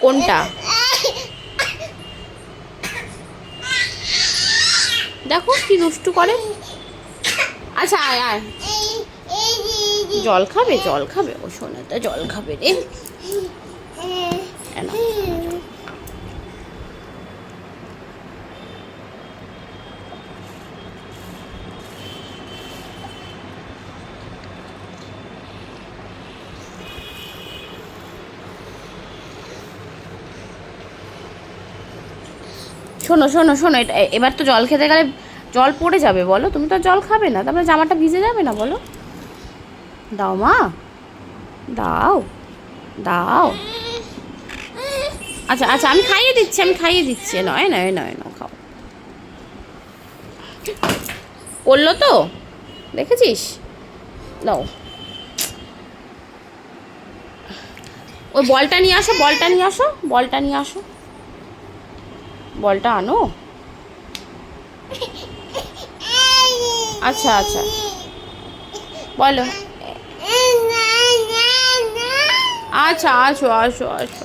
কোনটা? দেখো কি দুষ্টু করে। আচ্ছা আয় আয়, জল খাবে, জল খাবে, ও সোনাটা জল খাবে রে। না শোনো শোনো শোনো, এটা এবার তো জল খেতে গেলে জল পড়ে যাবে, বলো তুমি তো জল খাবে না, তারপরে জামাটা ভিজে যাবে না, বলো। দাও মা, দাও দাও। আচ্ছা আচ্ছা, আমি খাইয়ে দিচ্ছি, আমি খাইয়ে দিচ্ছি, নয় নয় নয় না, খাও। পড়লো তো, দেখেছিস? দাও, ওই বলটা নিয়ে আসো, বলটা নিয়ে আসো, বলটা নিয়ে আসো, বলটা আনো। আচ্ছা আচ্ছা, বলো। আচ্ছা আসো আসো আসো।